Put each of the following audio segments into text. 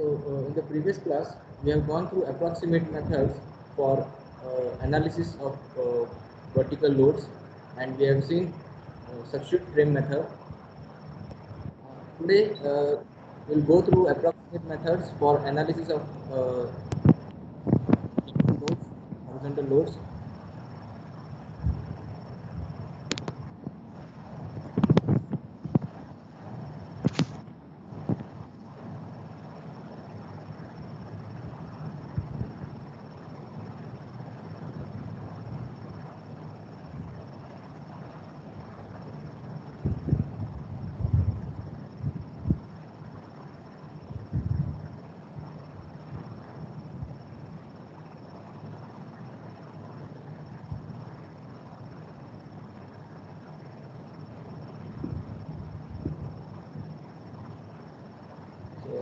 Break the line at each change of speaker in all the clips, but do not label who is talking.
In the previous class, we have gone through approximate methods for analysis of vertical loads, and we have seen substitute frame method. Today, we'll go through approximate methods for analysis of loads, horizontal loads.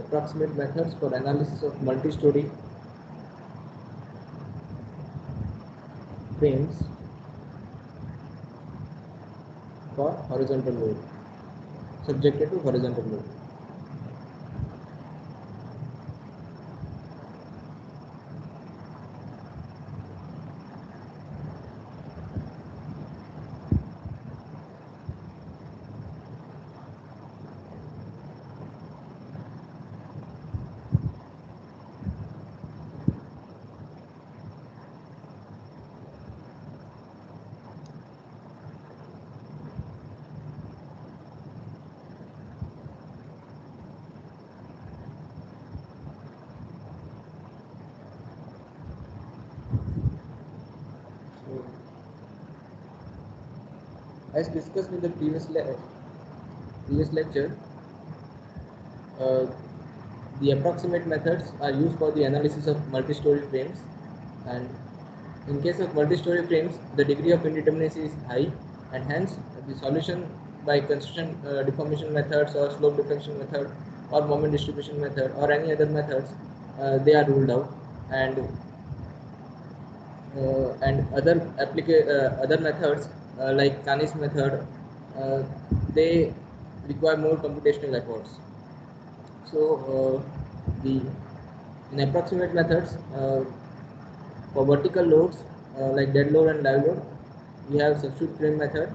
Approximate methods for analysis of multi-story frames for horizontal load, subjected to horizontal load. As discussed in the previous lecture, the approximate methods are used for the analysis of multi-story frames, and in case of multi-story frames, the degree of indeterminacy is high, and hence the solution by construction deformation methods or slope deflection method or moment distribution method or any other methods, they are ruled out, and other methods like Canis method, they require more computational efforts. So in approximate methods for vertical loads like dead load and live load, we have substitute frame method,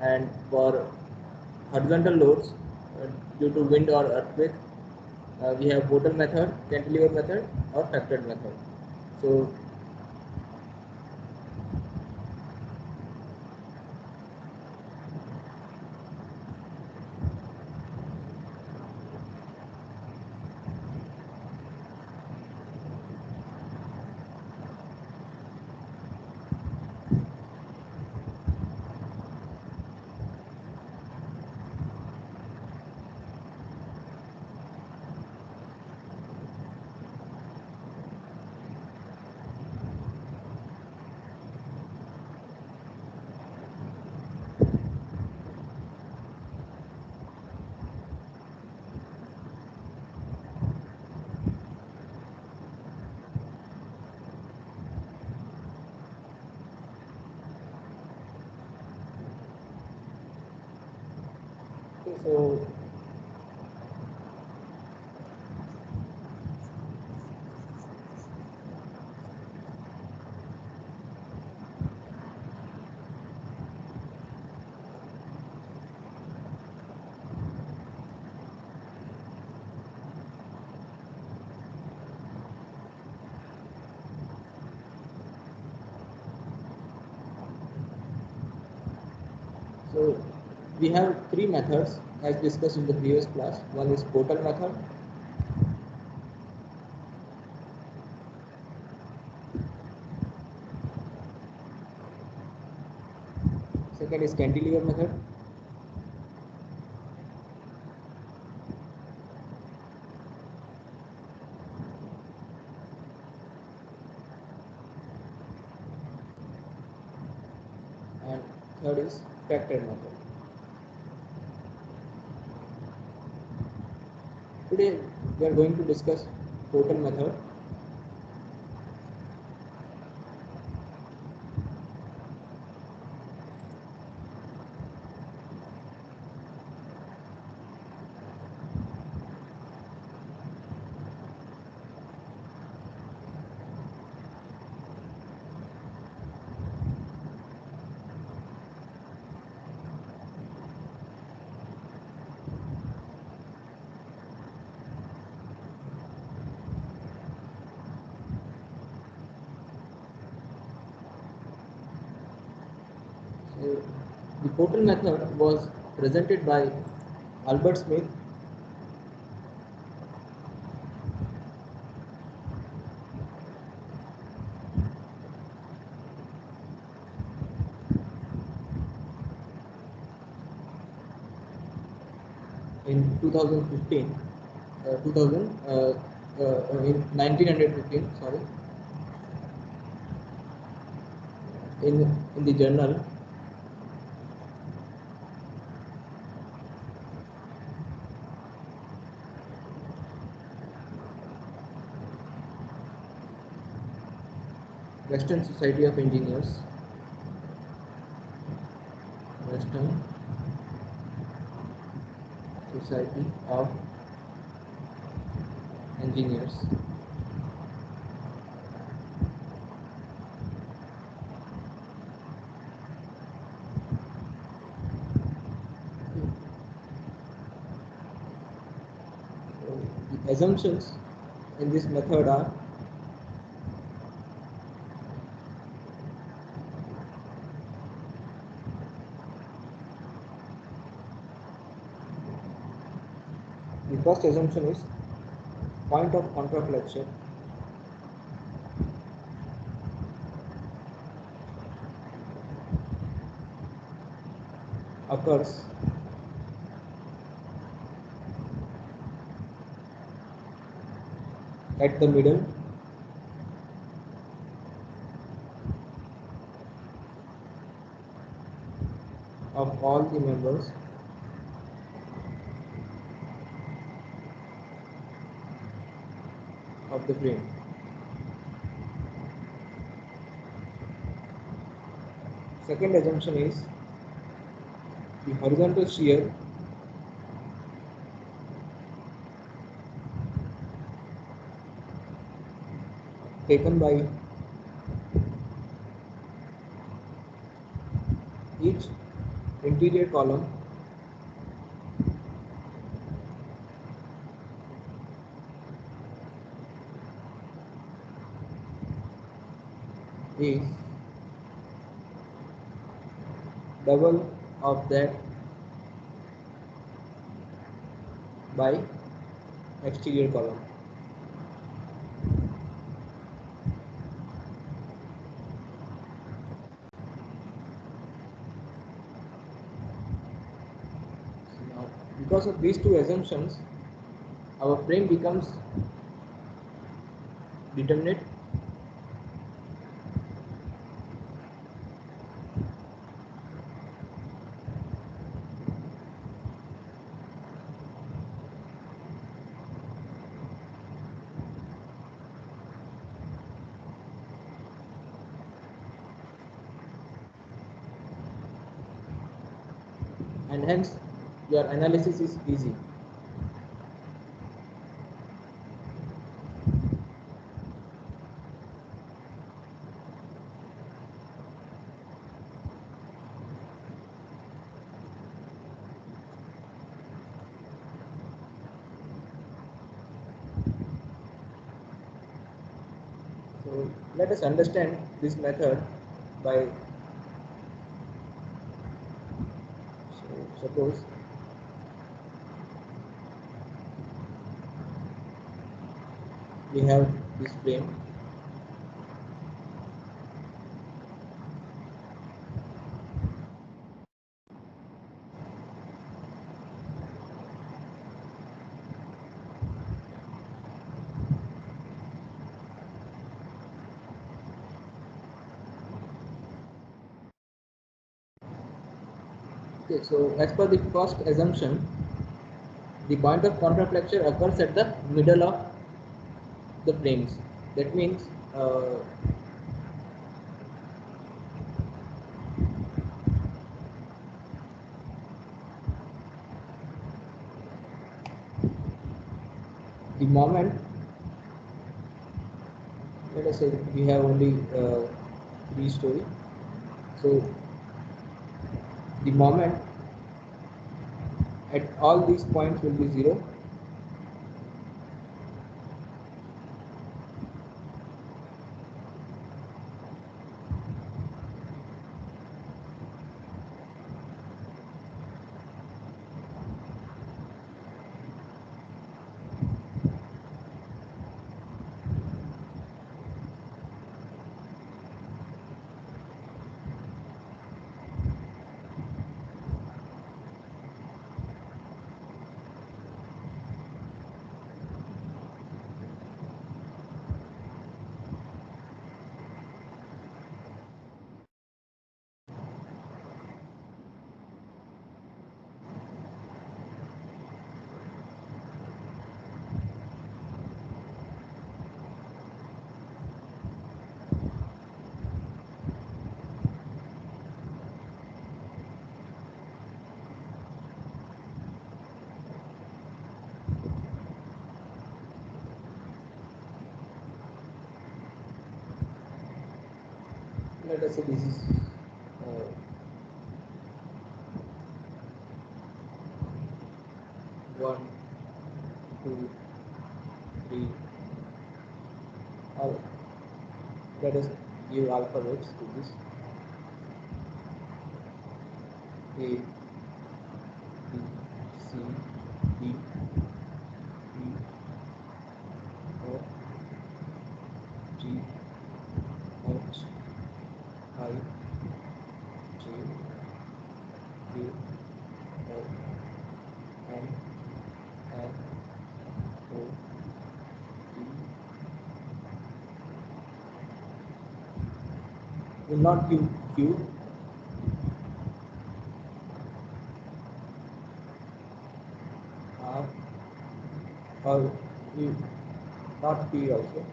and for horizontal loads due to wind or earthquake, we have Botel method, cantilever method, or factored method. So so So we have three methods as discussed in the previous class. One is Botel method. Second is cantilever method. And third is factored method. Today we are going to discuss Botel method. Uh, the portal method was presented by Albert Smith in 2015, 2000, in 1915, sorry, in the journal Western Society of Engineers, Western Society of Engineers. The assumptions in this method are: the first assumption is point of contraflexion occurs at the middle of all the members of the frame. Second assumption is the horizontal shear taken by each interior column is double of that by exterior column. Now, because of these two assumptions, our frame becomes determinate and hence your analysis is easy. So let us understand this method by, so suppose we have this frame. Okay, so as per the first assumption, the point of contraflexure occurs at the middle of the frames. That means the moment, let us say we have only 3 story, so the moment at all these points will be 0, Let us say this is uh, 1, 2, 3. Or let us give alphabets to this: A, B, C, D, E, F, G, H, I, J, K, L, M, N, O, P. Will not give Q. R, or U, not P also.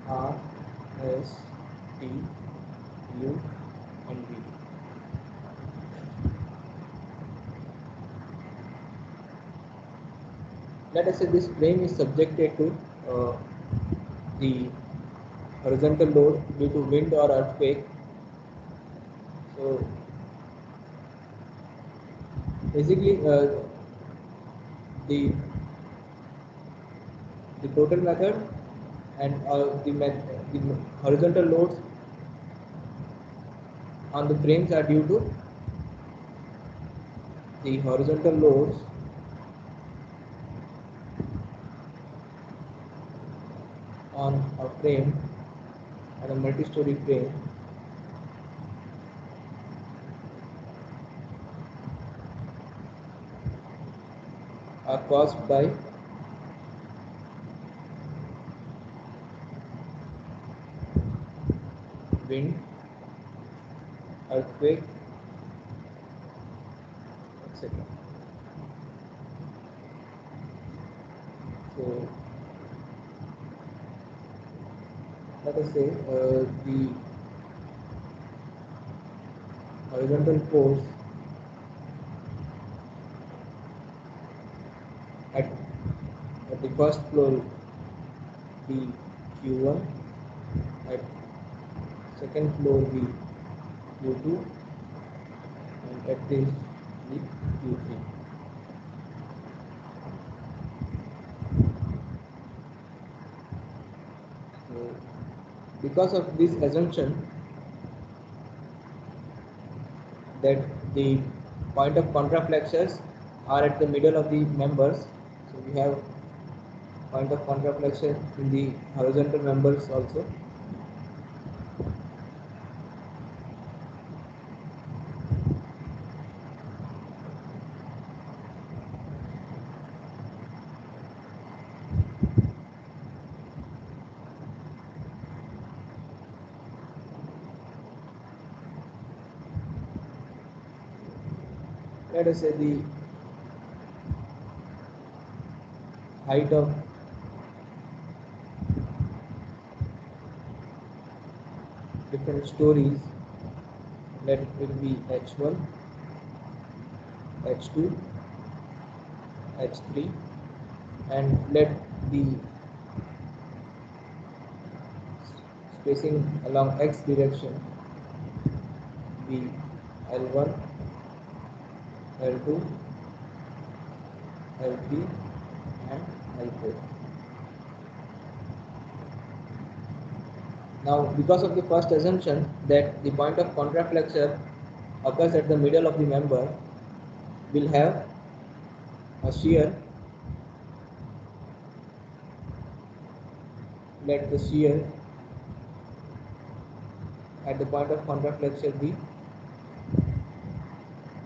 R, S, T, U, and V. Let us say this frame is subjected to the horizontal load due to wind or earthquake. So basically, the total method and the horizontal loads on the frames are due to the horizontal loads on a frame, on a multi-story frame, are caused by wind, earthquake, etc. So let us say the horizontal force at, the first floor be Q1, at second floor be Q2, and at this be Q3. So because of this assumption that the point of contraflexures are at the middle of the members, so we have point of contraflexion in the horizontal members also. Let us say the height of different stories, let it be h1, h2, h3, and let the spacing along x direction be L1, L2, L3, and L4. Now, because of the first assumption that the point of contraflexure occurs at the middle of the member, will have a shear. Let the shear at the point of contraflexure be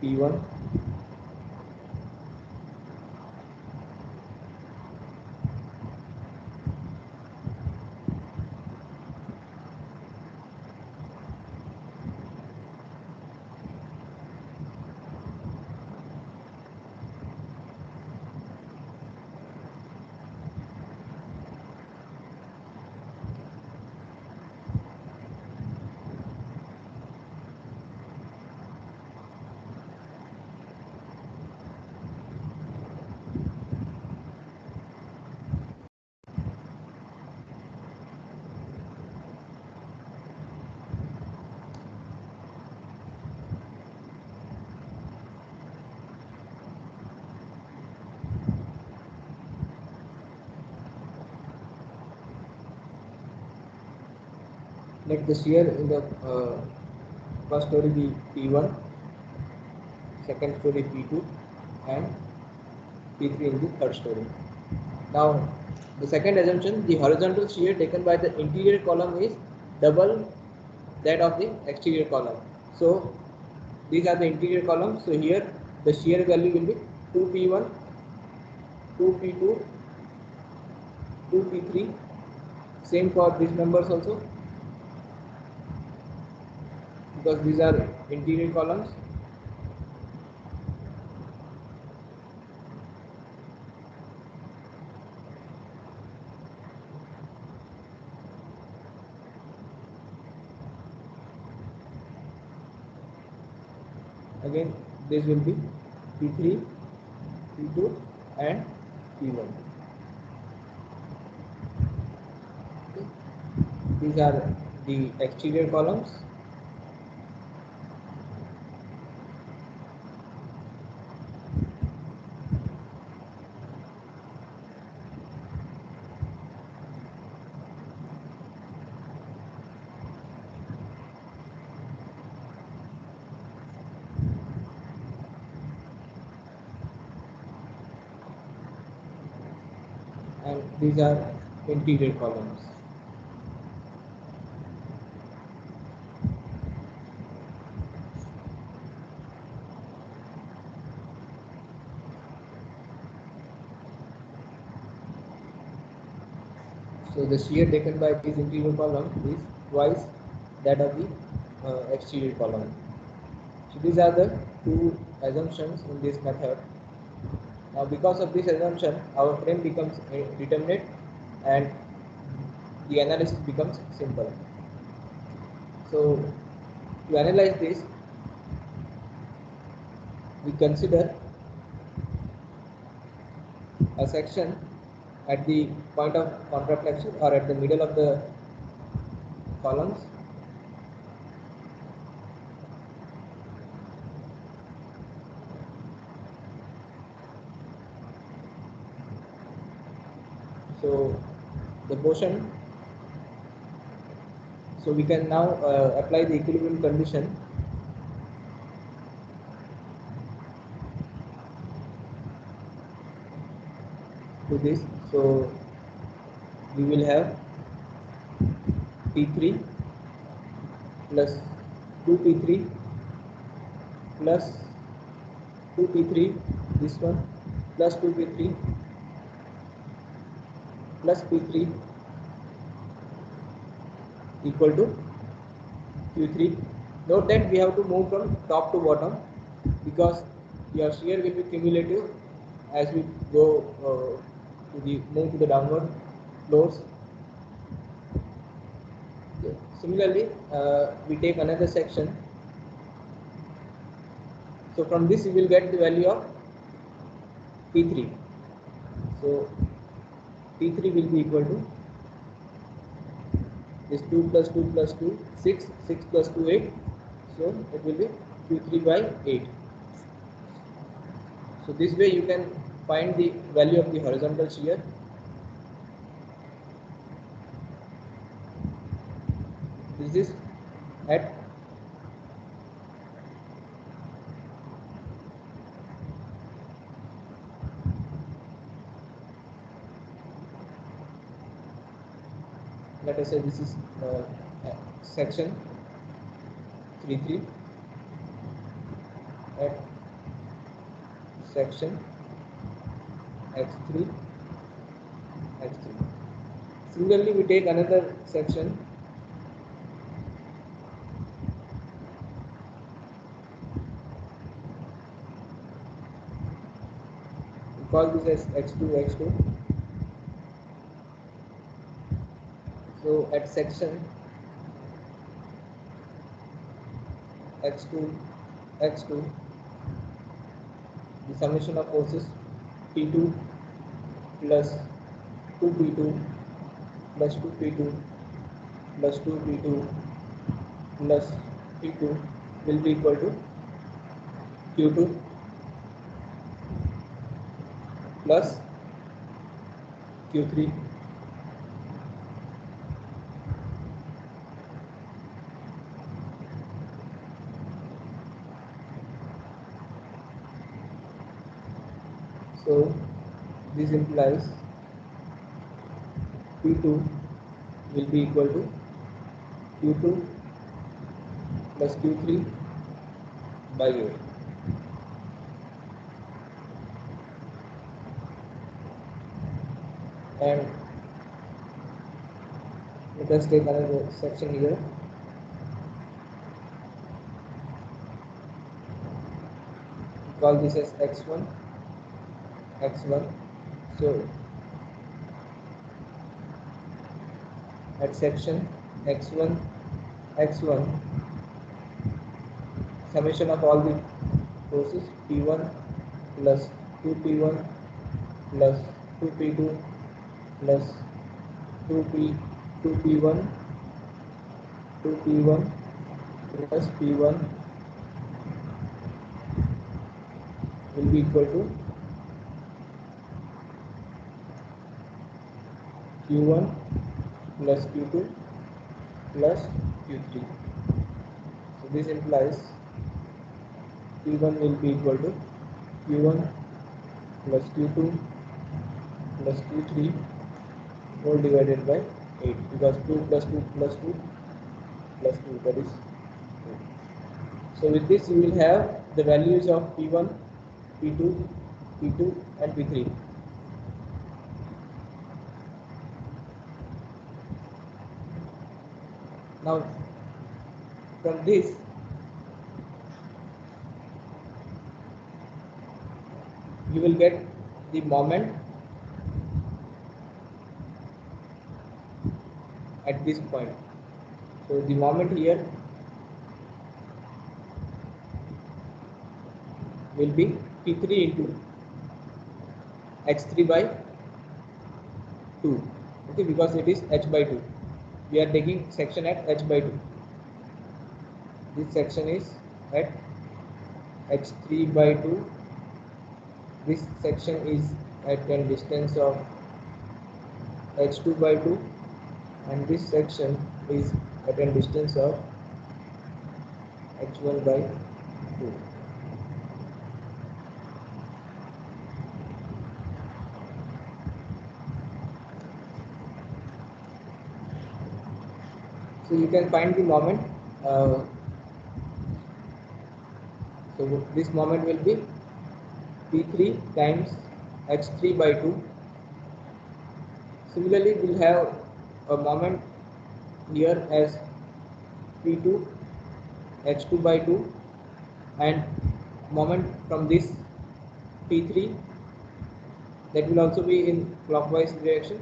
P1, let the shear in the first story be P1, second story P2, and P3 in the third story. Now, the second assumption, the horizontal shear taken by the interior column is double that of the exterior column. So, these are the interior columns. So, here the shear value will be 2P1, 2P2, 2P3. Same for these numbers also, because these are interior columns. Again, this will be P3, P2 and P1. Okay. These are the exterior columns. And these are interior columns. So the shear taken by this interior column is twice that of the exterior column. So these are the two assumptions in this method. Now, because of this assumption, our frame becomes determinate and the analysis becomes simple. So to analyze this, we consider a section at the point of contraflexion or at the middle of the columns. So the portion, so we can now apply the equilibrium condition to this. So we will have P3 plus 2P3 plus 2P3, this one plus 2P3 plus P3 equal to Q3. Note that we have to move from top to bottom because your shear will be cumulative as we go move to the downward floors. Okay. Similarly, we take another section. So from this we will get the value of P3. So P3 will be equal to this 2 plus 2 plus 2, 6, 6 plus 2, 8. So it will be Q3 by 8. So this way you can find the value of the horizontal shear. This is at let us say this is section 3 at section x3 x3. Similarly, we take another section we call this as x2 x2. So at section x2 x2, the summation of forces P2 plus 2P2 plus 2P2 plus 2P2 plus P2 will be equal to Q2 plus Q3 So this implies P2 will be equal to Q2 plus Q3 by 8. And let us take another section here. We call this as x1, x1. So at section x1, x1, summation of all the forces P1 plus 2P1 plus 2P2 plus 2P1 2P1 plus P1 will be equal to Q1 plus Q2 plus Q3. So this implies P1 will be equal to Q1 plus Q2 plus Q3 whole divided by 8, because 2 plus 2 plus 2 plus 2, that is 8. So with this you will have the values of P1, P2, P2 and P3. Now from this you will get the moment at this point. So the moment here will be P3 into h3 by 2. Okay, because it is h by 2. We are taking section at h by 2. This section is at h3 by 2. This section is at a distance of h2 by 2, and this section is at a distance of h1 by 2. So you can find the moment. So this moment will be P3 times h3 by 2. Similarly, we'll have a moment here as P2 h2 by 2, and moment from this P3 that will also be in clockwise direction.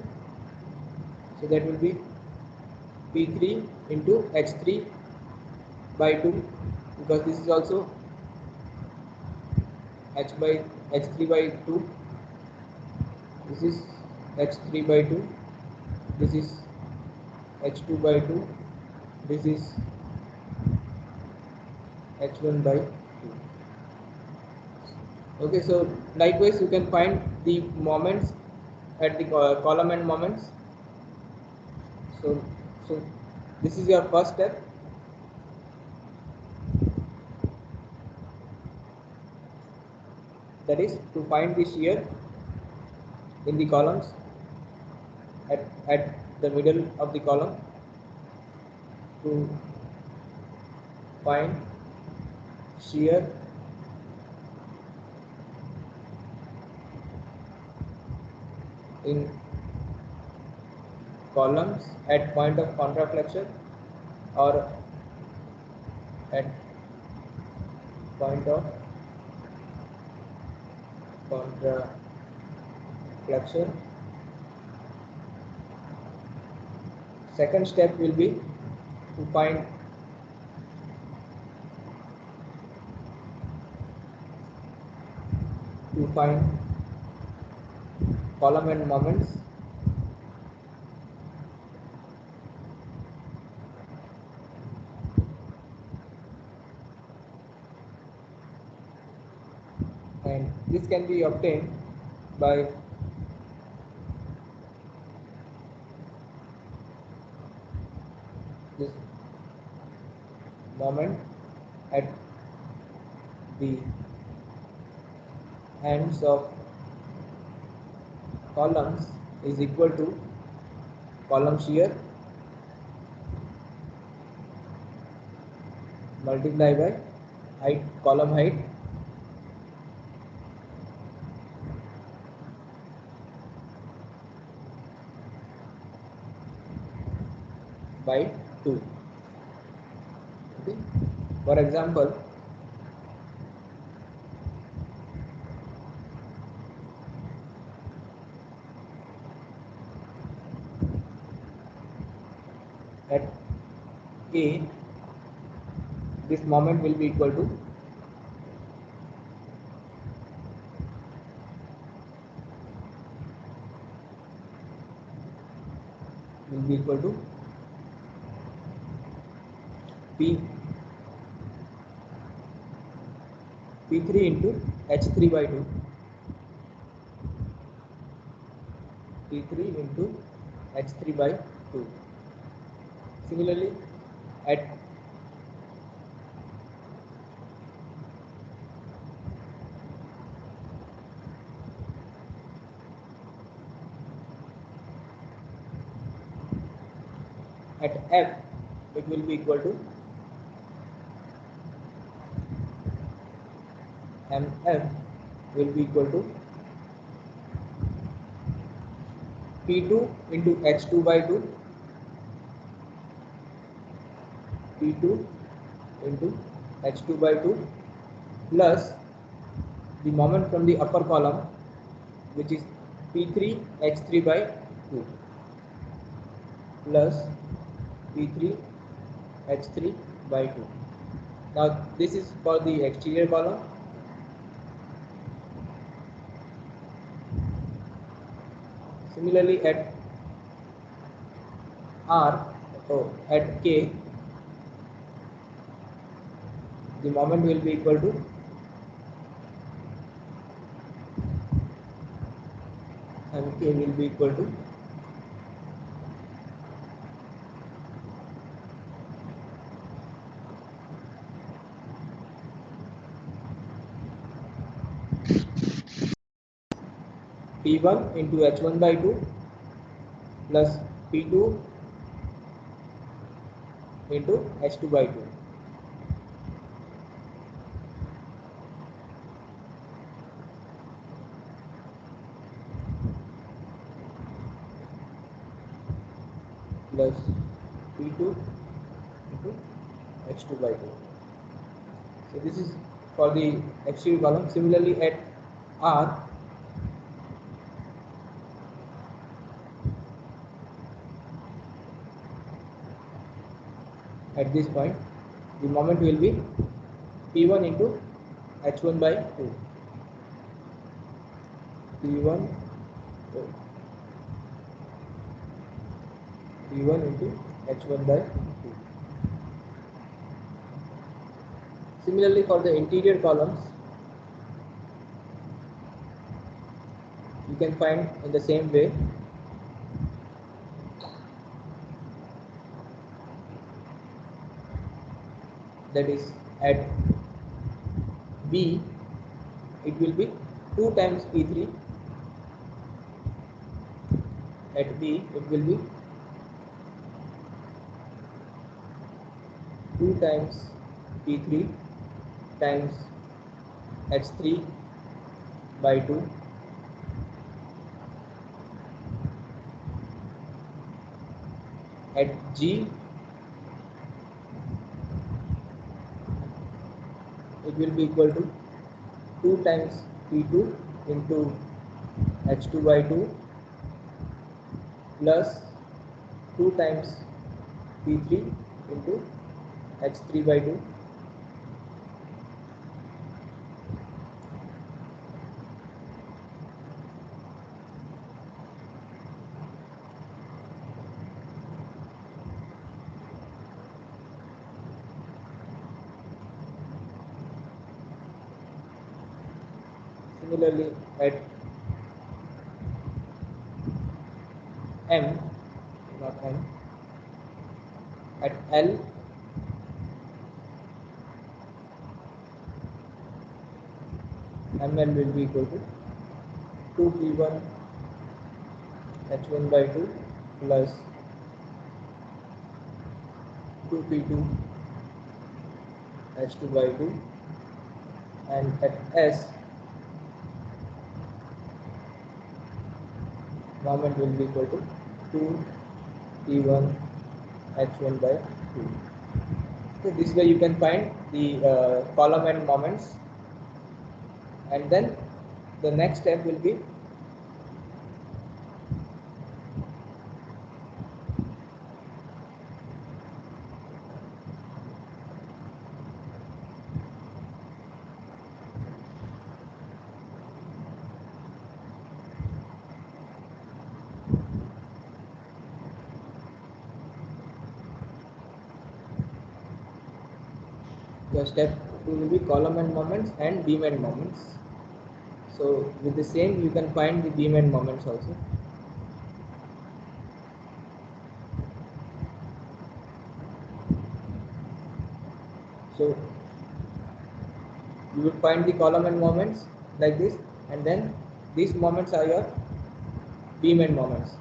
So that will be P3 into h3 by 2, because this is also h3 by 2. This is h3 by 2. This is h2 by 2. This is h1 by 2. Okay, so likewise you can find the moments at the column and moments. So this is your first step. That is to find the shear in the columns at the middle of the column, to find shear in columns at point of contraflexion or at point of contraflexion. Second step will be to find column and moments and this can be obtained by this moment at the ends of columns is equal to column shear multiply by height, column height by 2. Okay. For example, at A, this moment will be equal to P P3 into H3 by 2. P3 into H3 by 2. Similarly, at F, it will be equal to MF will be equal to P2 into H2 by 2, P2 into H2 by 2 plus the moment from the upper column, which is P3 H3 by 2 plus P3 H3 by 2. Now this is for the exterior column. Similarly, at at K, the moment will be equal to K will be equal to P1 into H1 by 2 plus P2 into H2 by 2. Plus P2 into H2 by 2. So this is for the exterior column. Similarly, at R, at this point, the moment will be P1 into H1 by 2. P1 into H1 by 2. Similarly, for the interior columns, you can find in the same way. That is, at B, it will be 2 times P3. At B, it will be 2 times P3 times H3 by 2 at G, it will be equal to 2 times P2 into H2 by 2 plus 2 times P3 into H3 by 2. Similarly, at M, not M, at L, ML will be equal to 2P1 h1 by 2 plus 2p2 h2 by 2, and at S moment will be equal to 2p1 h1 by 2. So this way you can find the column and moments, and then the next step will be the step 2 will be column and moments and beam and moments. So with the same you can find the beam and moments also. So you will find the column and moments like this, and then these moments are your beam and moments.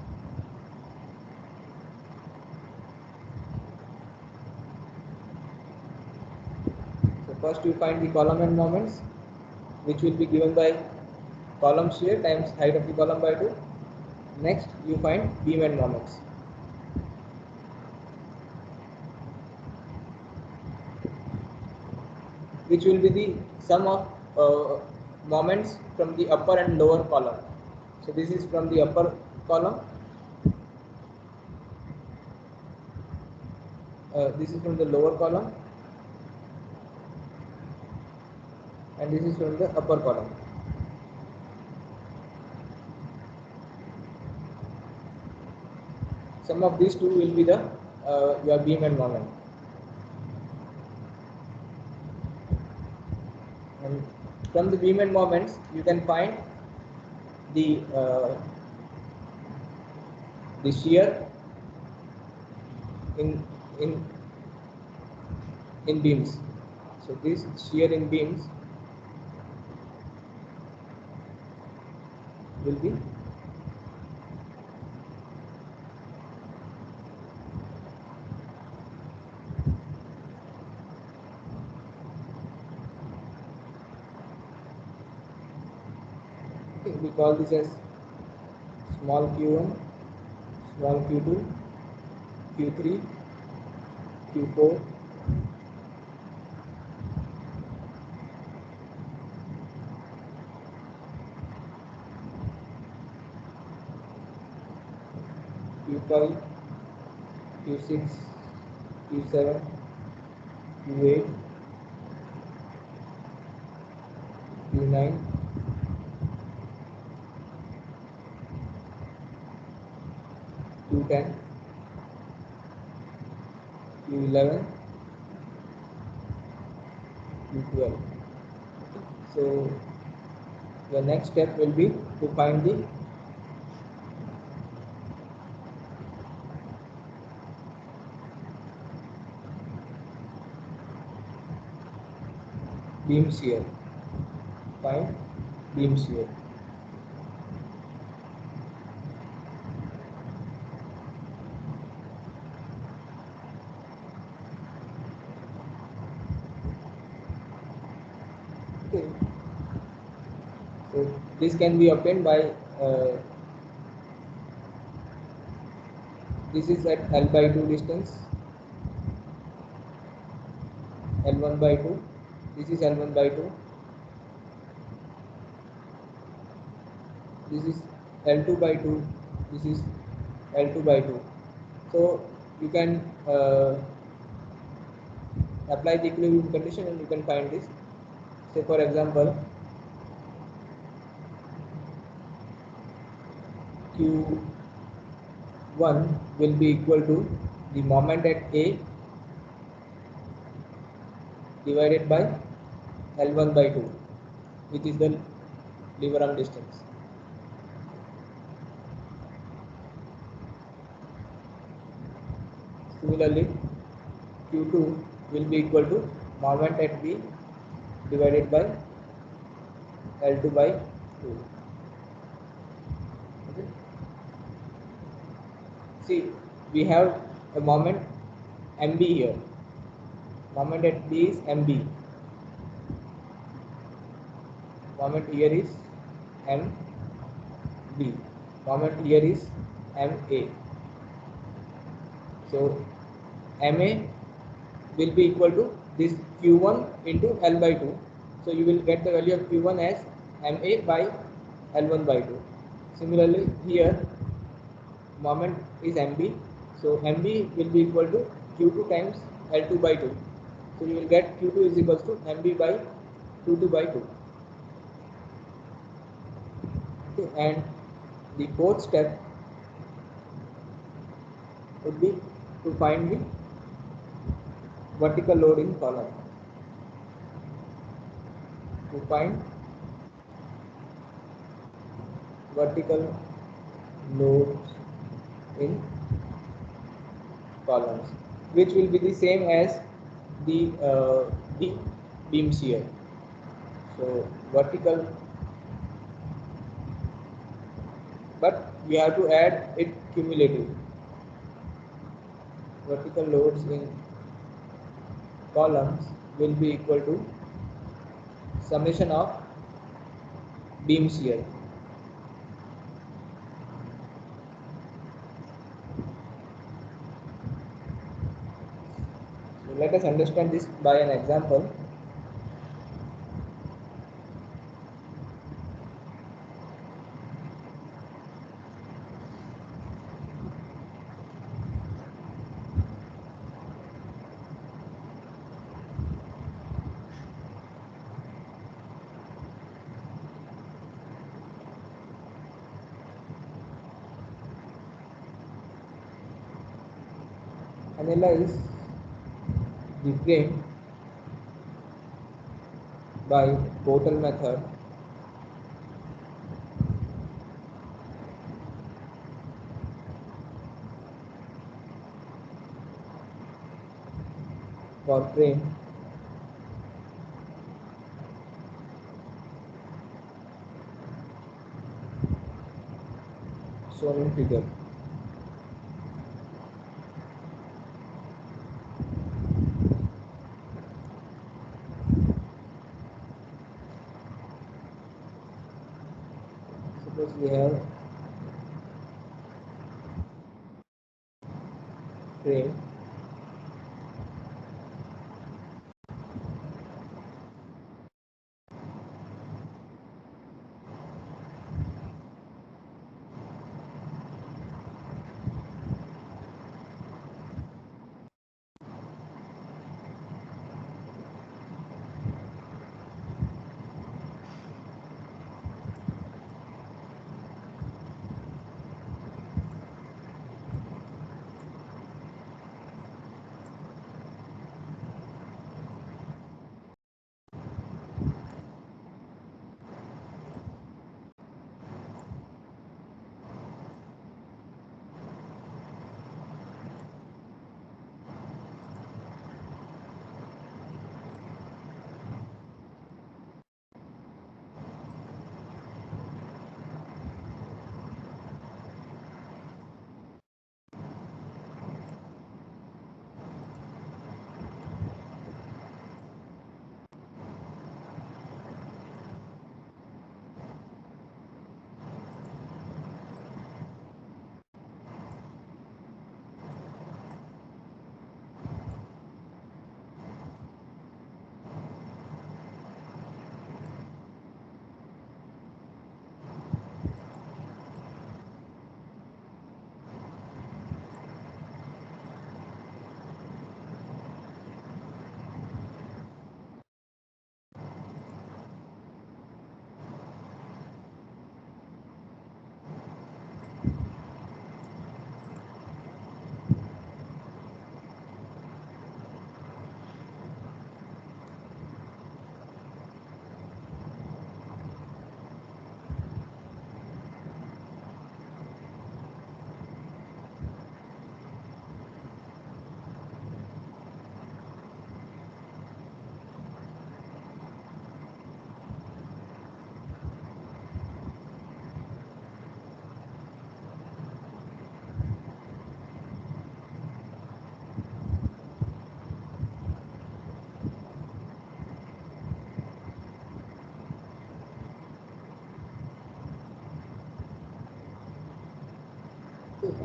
So first you find the column and moments, which will be given by column shear times height of the column by 2. Next you find beam and moments. Which will be the sum of moments from the upper and lower column. So this is from the upper column, this is from the lower column, and this is from the upper column. Sum of these two will be the your beam and moment. And from the beam and moments you can find the shear in beams. So this shear in beams will be we call this as small q1, small q2, q3, q4, q5, q6, q7, q8, q9, q10, q11, q12. So the next step will be to find the beam shear. Find beam shear. Okay. So this can be obtained by this is at L by 2 distance, L1 by 2, this is L1 by 2, this is L2 by 2, this is L2 by 2. So you can apply the equilibrium condition and you can find this. Say for example, Q1 will be equal to the moment at A divided by L1 by 2, which is the lever arm distance. Similarly, Q2 will be equal to moment at B divided by L2 by 2. Okay. See, we have a moment MB here. Moment at B is MB. Moment here is MB. Moment here is MA. So MA will be equal to this Q1 into L by 2. So you will get the value of Q1 as MA by L1 by 2. Similarly, here moment is MB. So MB will be equal to Q2 times L2 by 2. So you will get Q2 is equals to MB by Q2 by 2. Okay, and the fourth step would be to find the vertical load in column. To find vertical loads in columns, which will be the same as the beam shear. So vertical, but we have to add it cumulative. Vertical loads in columns will be equal to summation of beam shear. So let us understand this by an example. Analyze the frame by Portal method for frame shown in figure. Suppose we have frame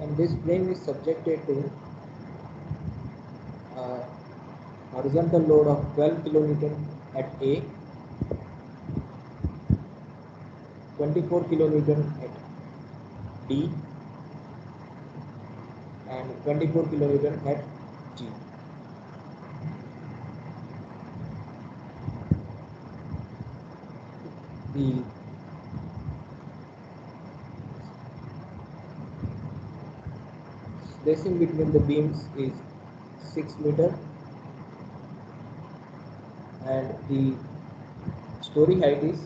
and this frame is subjected to uh, horizontal load of 12 kilonewton at A, 24 kilonewton at D, and 24 kilonewton at G. The spacing between the beams is 6 meter, and the story height is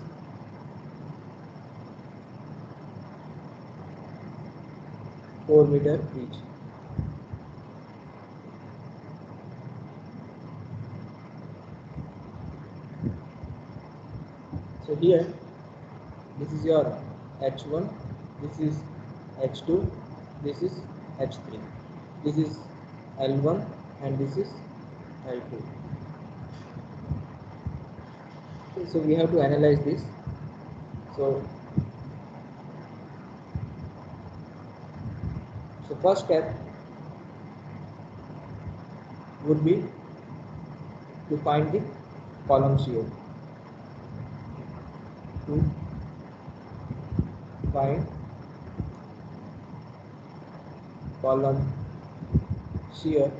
4 meter each. So here, this is your H1, this is H2, this is H3, this is L1, and this is L2. Okay, so we have to analyze this. So first step would be to find the column shear. To find column shear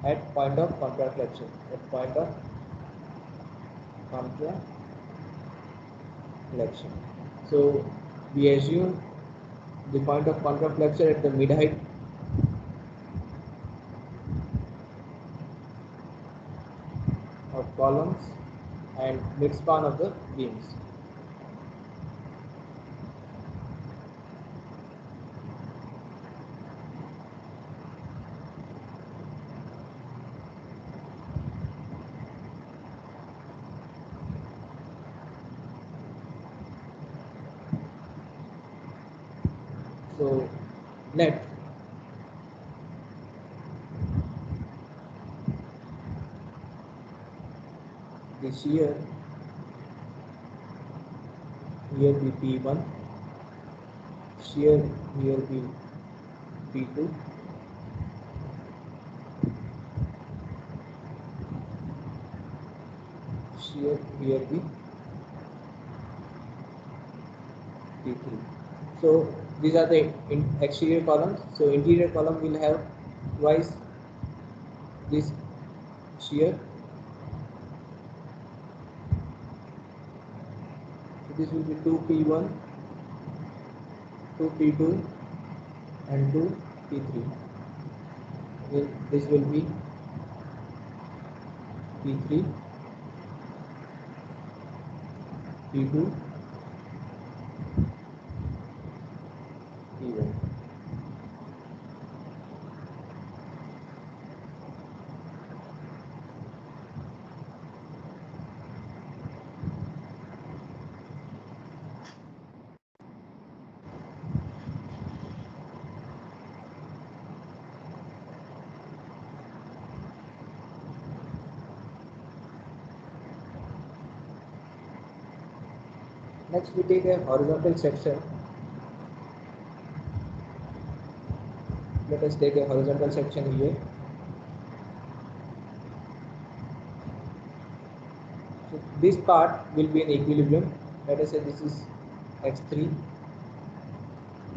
at point of contraflexion. At point of contraflexion. So we assume the point of contraflexion at the mid height of columns and midspan of the beams. So let the shear here be P1, shear here be P2, shear here be P3. So these are the exterior columns. So interior column will have twice this shear. So this will be 2P1, 2P2, and 2P3. This will be P3, P2, P1. Next we take a horizontal section. Let us take a horizontal section here. So this part will be in equilibrium. Let us say this is X3,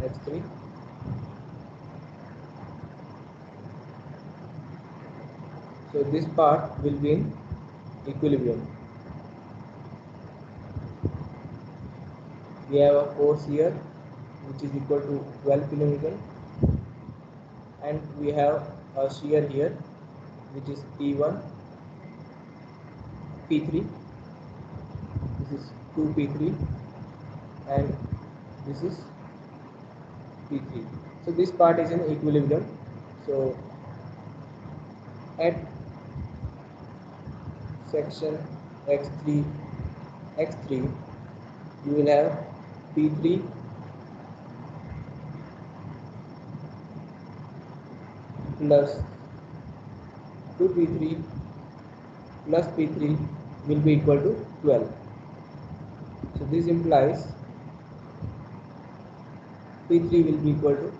X3. So this part will be in equilibrium. We have a force here which is equal to 12 kilonewton, and we have a shear here which is P1, P3. This is 2P3, and this is P3. So this part is in equilibrium. So at section X3, you will have P3 plus 2P3 plus P3 will be equal to 12. So this implies P3 will be equal to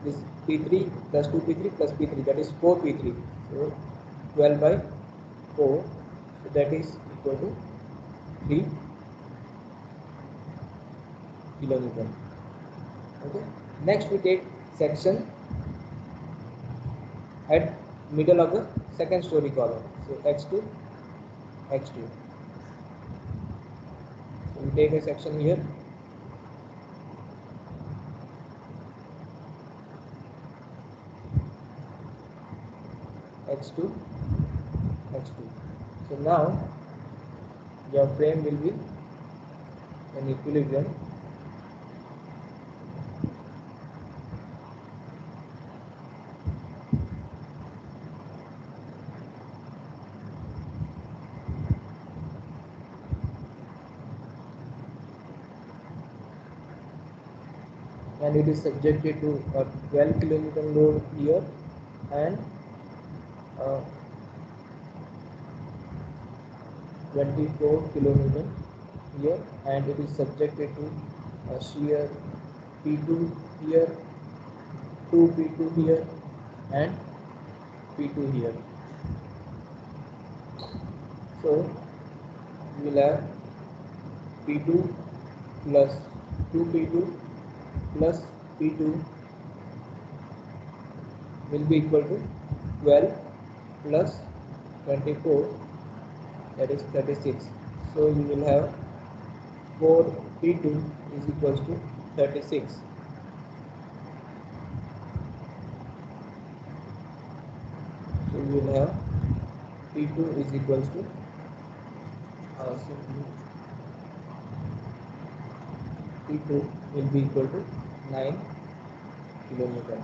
this P3 plus 2P3 plus P3, that is 4P3. So 12 by 4, so that is equal to 3 kilonewton. Okay. Next we take section at middle of the second story column. So X2, X2. So we take a section here. X2, X2. So now your frame will be in equilibrium. And it is subjected to a 12 kilonewton load here and 24 kilonewton here, and it is subjected to a shear P2 here, 2P2 here and P2 here. So we will have P2 plus 2P2 plus P2 will be equal to 12 plus 24, that is 36. So you will have 4P2 is equals to 36. So you will have P2 is equals to P2 will be equal to 9 kilonewton.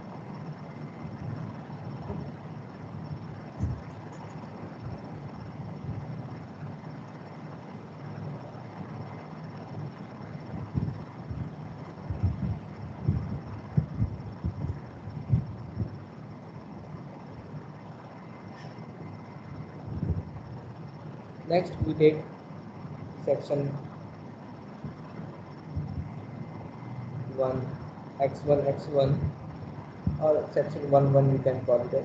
Next we take section 1, X1, X1, or section 1, 1 we can call it as.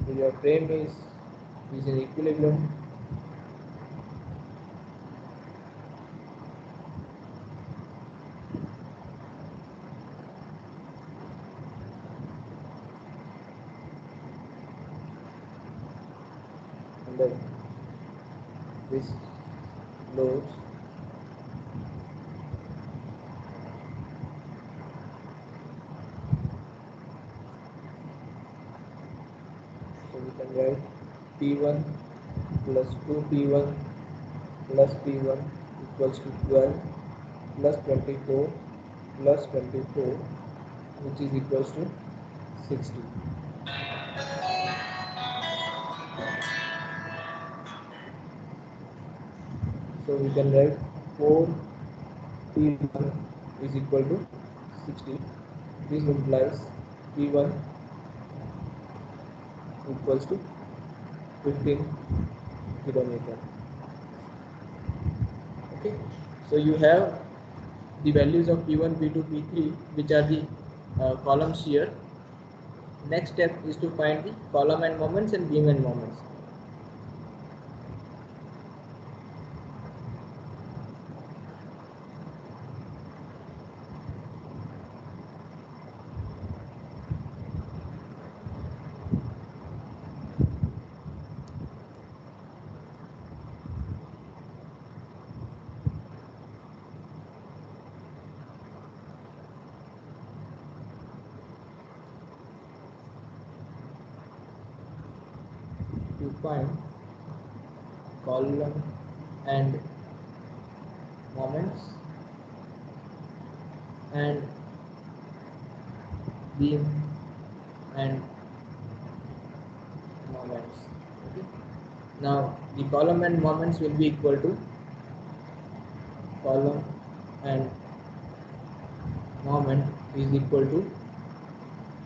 So your frame is in equilibrium. Under this loads. So we can write P1 plus 2P1 plus P1 equals to 12 plus 24 plus 24, which is equals to 60. So we can write 4P1 is equal to 60. This implies P1 equals to 15 kilonewton. Okay, so you have the values of P1, P2, P3, which are the columns here. Next step is to find the column end moments and beam end moments. To find column and moments and beam and moments. Okay. Now the column and moments will be equal to column and moment is equal to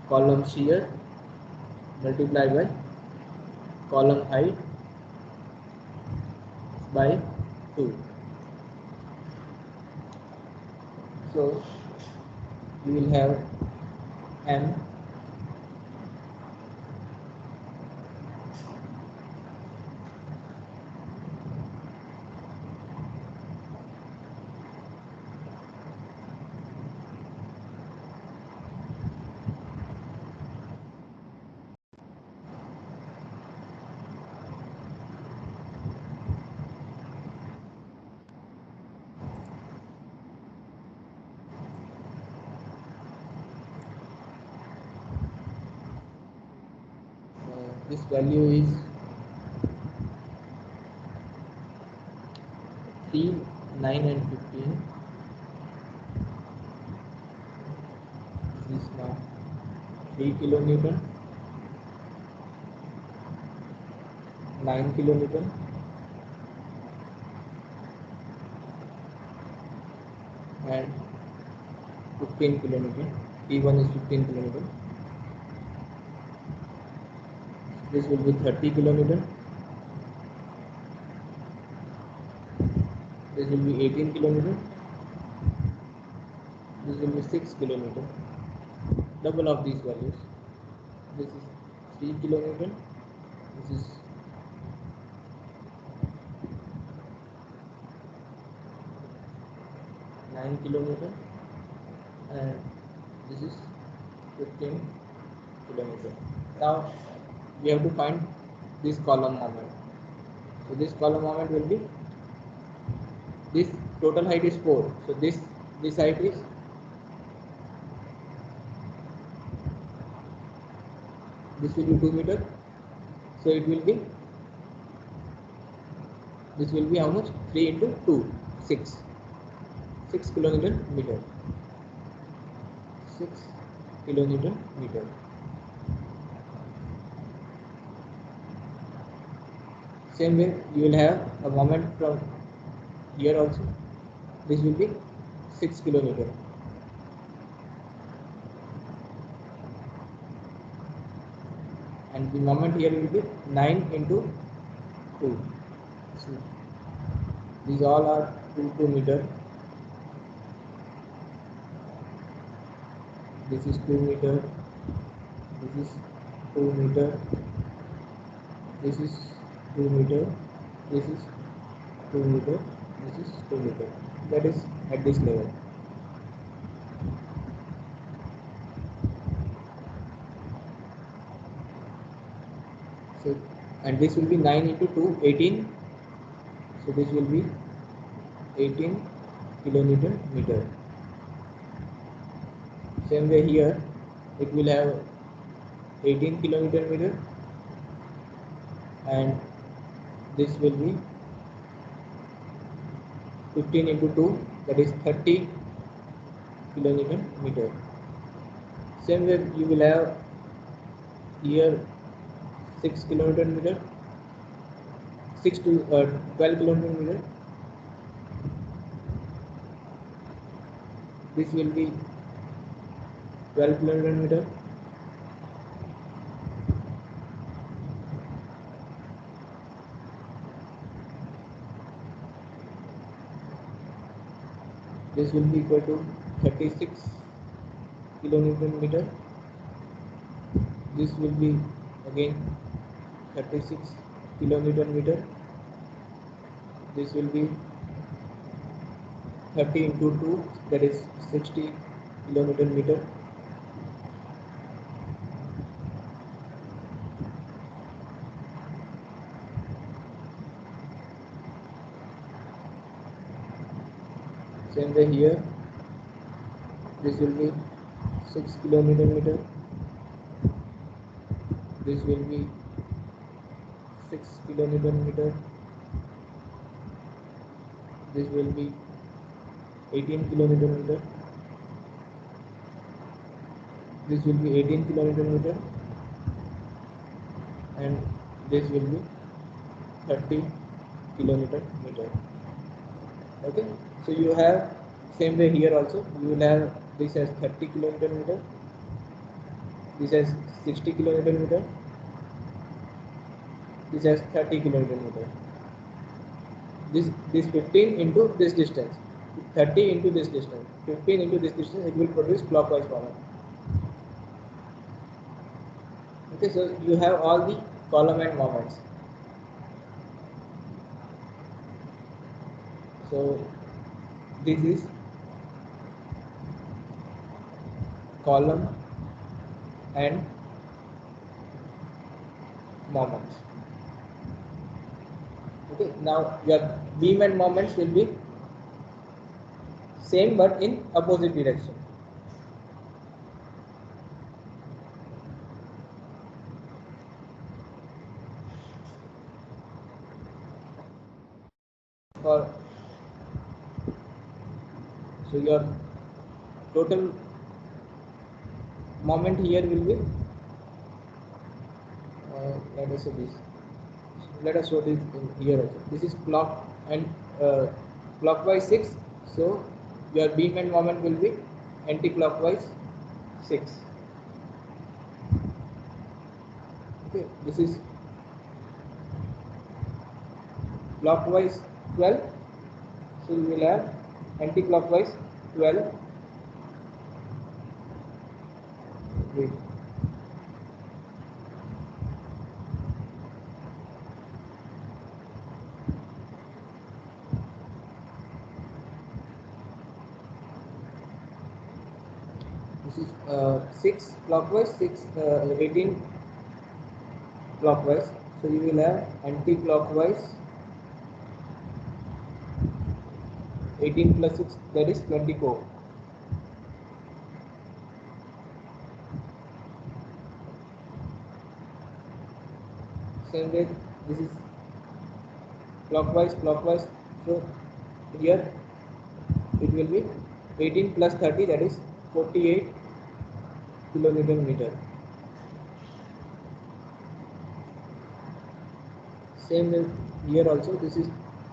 column shear multiplied by column height by 2. So we will have M this value is 3, 9 and 15. This is now 3 kilonewton, 9 kilonewton, and 15 kilonewton. T1 is 15 kilonewton. This will be 30 kilonewton. This will be 18 kilonewton. This will be 6 kilonewton. Double of these values. This is 3 kilonewton. This is 9 kilonewton, and this is 15 kilonewton. Now we have to find this column moment. So this column moment will be, this total height is 4. So this height is this will be 2 meter. So it will be, this will be how much? 3 into 2, 6. 6 kilonewton meter. 6 kilonewton meter. Same way you will have a moment from here also. This will be 6 kilonewton. And the moment here will be 9 into 2. So these all are 2 meter. This is 2 meter. This is 2 meter. This is 2 meter. This is 2 meter. This is 2 meter. That is at this level. So, and this will be 9 into 2, 18. So this will be 18 kilonewton meter. Same way here, it will have 18 kilonewton meter, and this will be 15 into 2, that is 30 kilonewton meter. Same way you will have here 6 kilonewton meter, 6 to 12 kilonewton meter. This will be 12 kilonewton meter. This will be equal to 36 kilonewton meter. This will be again 36 kilonewton meter. This will be 30 into 2, that is 60 kilonewton meter. Same way here, this will be 6 kilonewton meter. This will be 6 kilonewton meter. This will be 18 kilonewton meter. This will be 18 kilonewton meter, and this will be 30 kilonewton meter. Okay, so you have same way here also, you will have this as 30 kilonewton meter, This has 60 kilonewton meter. This has 30 kilonewton meter. This 15 into this distance, 30 into this distance, 15 into this distance, it will produce clockwise moment. Okay, so you have all the column and moments. So this is column and moments. Okay, now your beam and moments will be same but in opposite direction. For so your total moment here will be let us say this. Let us show this in here also. This is clock and clockwise 6. So your beam and moment will be anti-clockwise 6. Okay, this is clockwise 12. So you will have anti-clockwise 12. Wait. This is 6 clockwise, 18 clockwise. So you will have anti-clockwise 18 plus 6, that is 24. Same way, this is clockwise. So here it will be 18 plus 30, that is 48 kilonewton meter. Same way here also, this is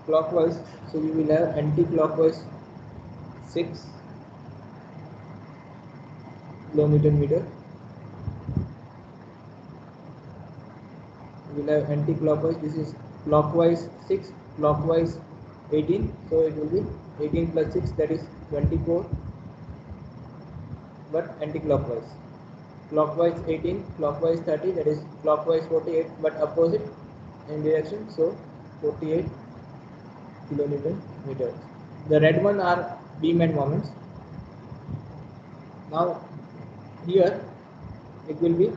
clockwise, so you will have anti-clockwise 6 kilonewton meter. You will have anti-clockwise, this is clockwise 6, clockwise 18, so it will be 18 plus 6, that is 24, but anti-clockwise. Clockwise 18, clockwise 30, that is clockwise 48, but opposite in direction, so 48 kilonewton meters. The red one are beam and moments. Now here it will be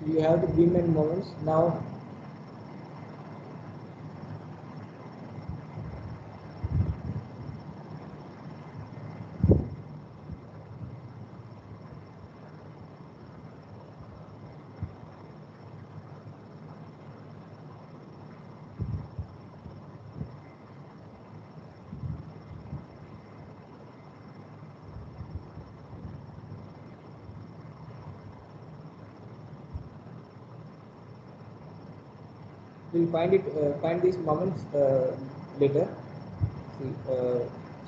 so you have the beam and moments. Now we'll find these moments later. See,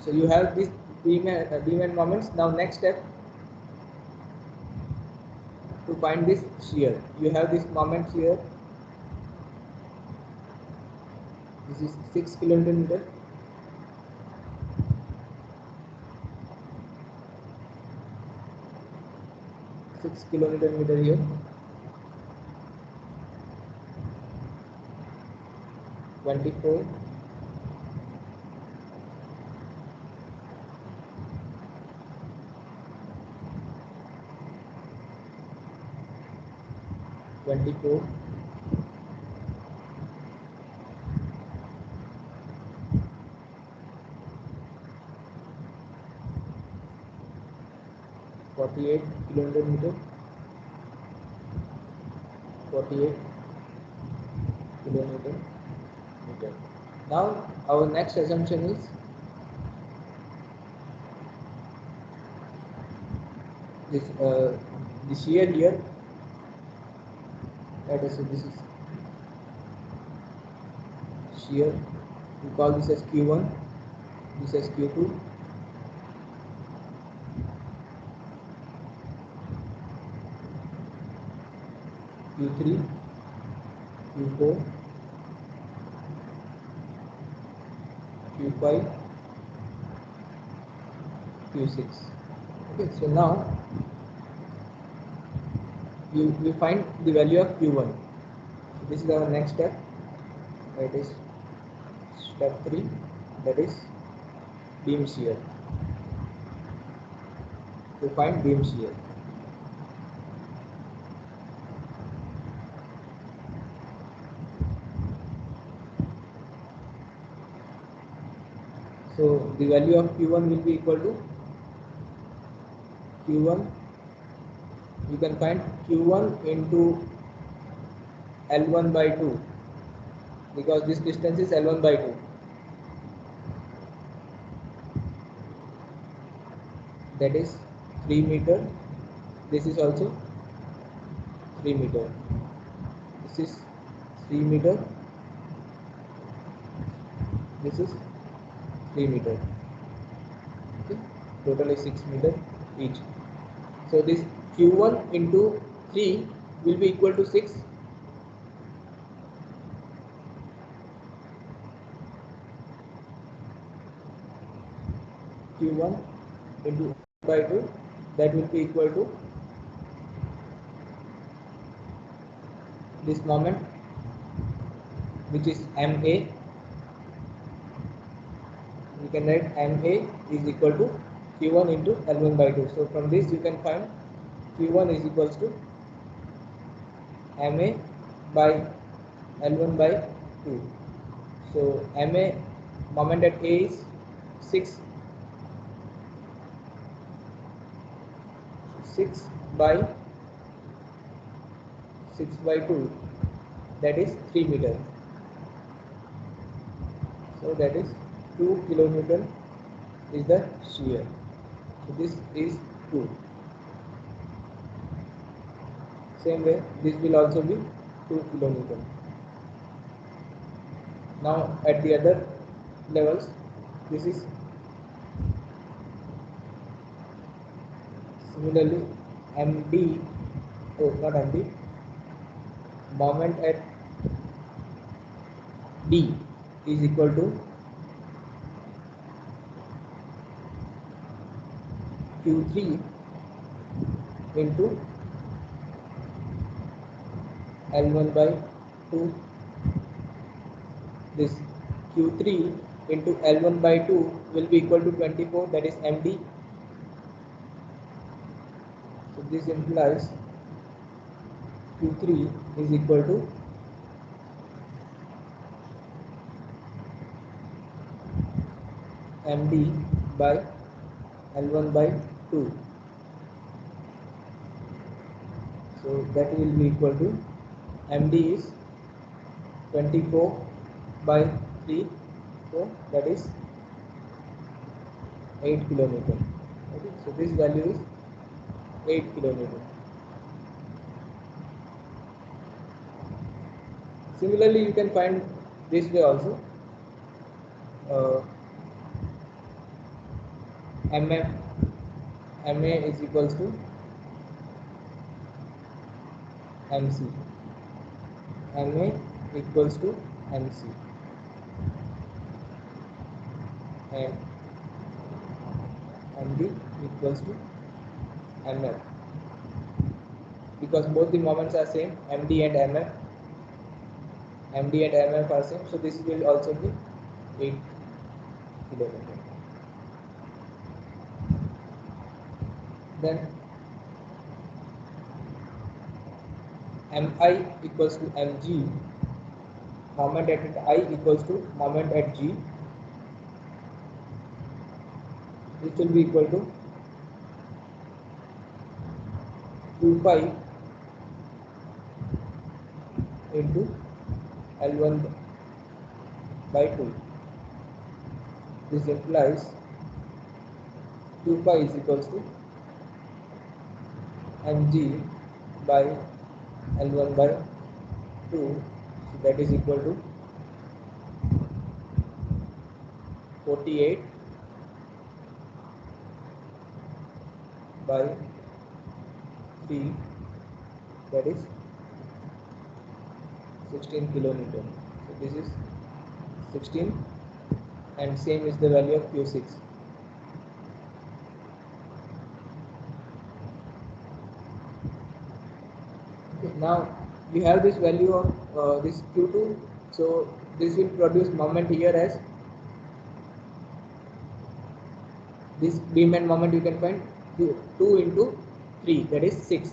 so you have this beam and moments. Now next step, to find this shear, you have this moment here. This is 6 kilonewton meter. Here. 24. 24. 48. 48 kilonewton meter. 48 kilonewton meter. Now our next assumption is this shear here. Let us say this is shear. We call this as Q1, this as Q2, Q3, Q4, Q5, Q6. Okay, so now we find the value of Q1. So this is our next step. That is step 3. That is beam shear. To find beam shear. So the value of Q1 will be equal to Q1. You can find Q1 into L1 by 2, because this distance is L1 by 2. That is 3 meter. This is also 3 meter. This is 3 meter. This is 3 meter. Okay. Total is 6 meter each. So this Q1 into 3 will be equal to 6. Q1 into by 2, that will be equal to this moment, which is MA. We can write MA is equal to Q1 into L1 by 2. So from this you can find Q1 is equals to MA by L1 by 2. So MA moment at A is 6 by 2, that is 3 meter. So that is 2 kilonewton is the shear. So this is 2. Same way this will also be 2 kilonewton. Now at the other levels, this is similarly MD, not MD, moment at D is equal to Q3 into L1 by 2. This Q3 into L1 by 2 will be equal to 24, that is MD. So this implies Q3 is equal to MD by L1 by 2. So that will be equal to MD is 24 by 3, so that is 8 kilonewton. Okay, so this value is 8 kilonewton. Similarly, you can find this way also. MA is equals to MC. MA equals to MC. And MD equals to MF. Because both the moments are same, MD and MF. MD and MF are same, so this will also be 8 kilonewton. Then MI equals to MG. Moment at I equals to moment at G, which will be equal to 2 pi into L1 by 2. This implies 2 pi is equals to mg by L1 by 2. So that is equal to 48 by 3, that is 16 kilonewton. So this is 16, and same is the value of Q6. Okay, now we have this value of this Q2, so this will produce moment here as this beam and moment. You can find 2 into 3, that is 6.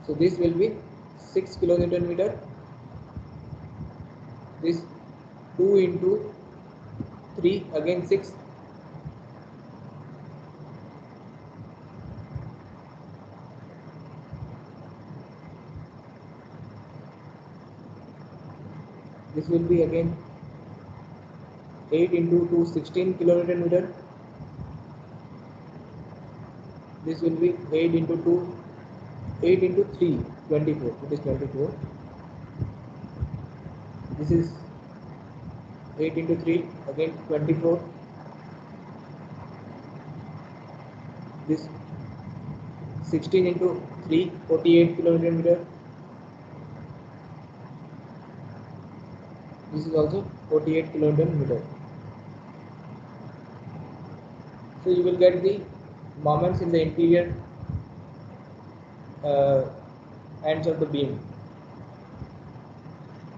So this will be 6 kilonewton meter. This 2 into 3, again 6. This will be again 8 into 2, 16 kilonewton meter. This will be 8 into 2, 8 into 3, 24. It is 24. This is 8 into 3, again 24. This 16 into 3, 48 kilonewton meter. This is also 48 kilonewton meter. So you will get the moments in the interior ends of the beam.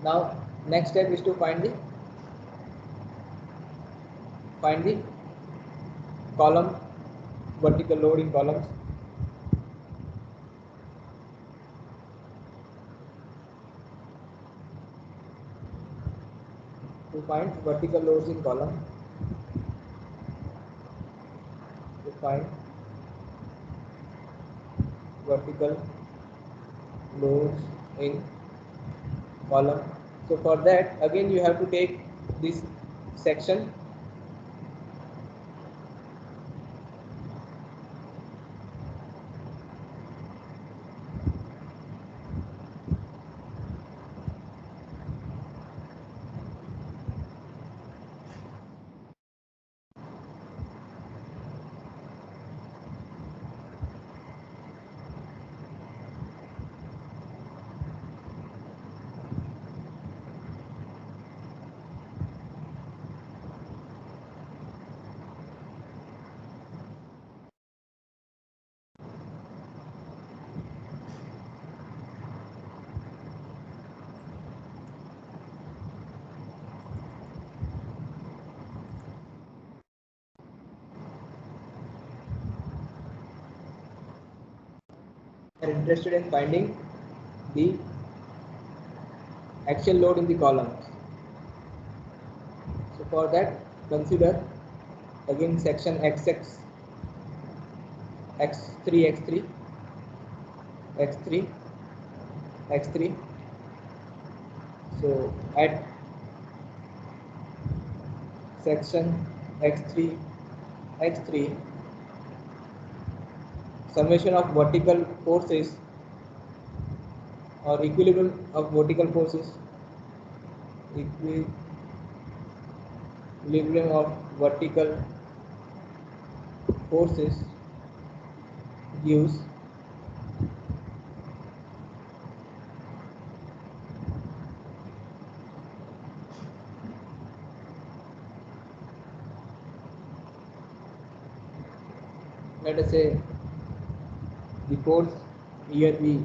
Now next step is to find the column vertical load in columns. To find vertical loads in column, to find vertical loads in column. So for that, again you have to take this section. Are interested in finding the axial load in the columns. So for that, consider again section XX, X3, X3, X3, X3. So at section X3, X3, summation of vertical forces or equilibrium of vertical forces, equilibrium of vertical forces gives let us say the force here V.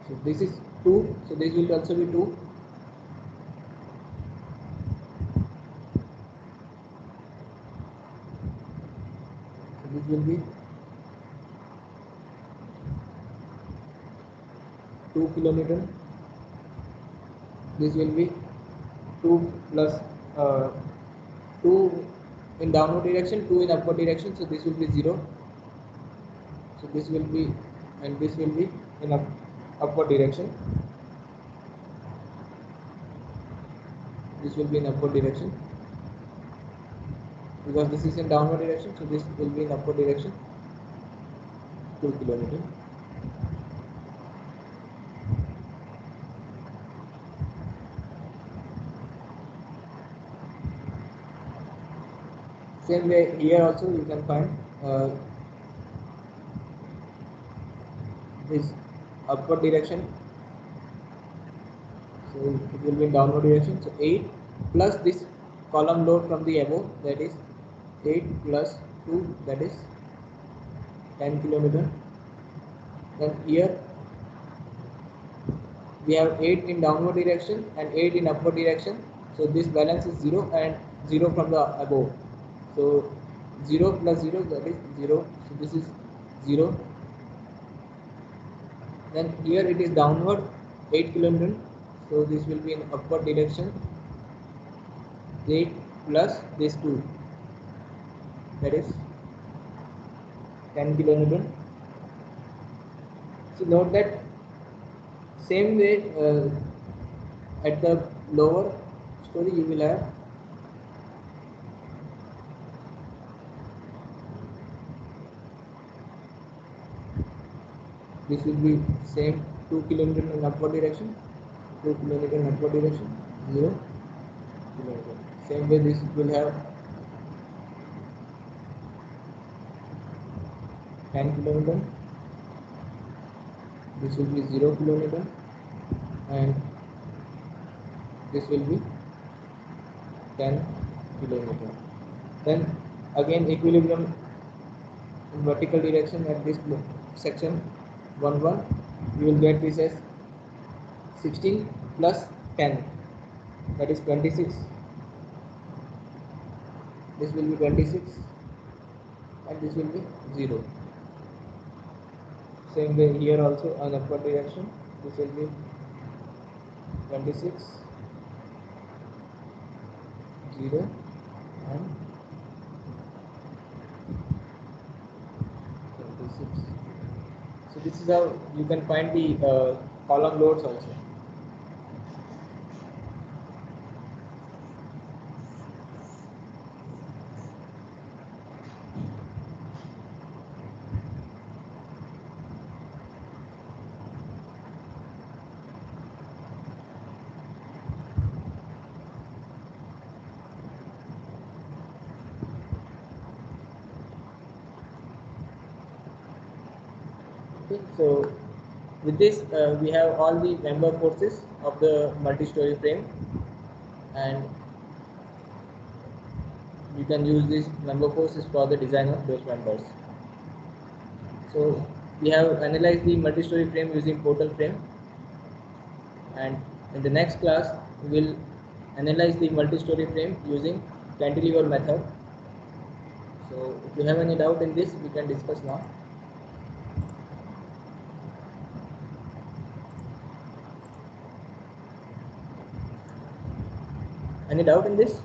So this is 2, so this will also be 2. So this will be 2 kilonewton. This will be 2 plus 2 in downward direction, 2 in upward direction, so this will be 0. So this will be, and this will be in upward direction. This will be in upward direction because this is in downward direction, so this will be in upward direction, 2 kilometer. Same way here also you can find this upward direction, so it will be in downward direction, so 8 plus this column load from the above, that is 8 plus 2, that is 10 kilometer. Then here we have 8 in downward direction and 8 in upward direction, so this balance is 0 and 0 from the above, so 0 plus 0, that is 0, so this is 0. Then here it is downward 8 kilometer, so this will be in upward direction, 8 plus this 2, that is 10 kilometer. So note that same way at the lower story you will have this will be same 2 kilometer in upward direction, 2 kilometer in upward direction, 0 kilometer. Same way this will have 10 kilometer, this will be 0 kilometer, and this will be 10 kilometer. Then again equilibrium in vertical direction at this section 1 1, you will get this as 16 plus 10, that is 26. This will be 26 and this will be 0. Same way here also on upward direction, this will be 26, 0 and 26. So this is how you can find the column loads also. Okay, so with this we have all the member forces of the multi-story frame, and you can use these member forces for the design of those members. So we have analyzed the multi-story frame using portal frame, and in the next class we will analyze the multi-story frame using cantilever method. So if you have any doubt in this, we can discuss now. Any doubt in this?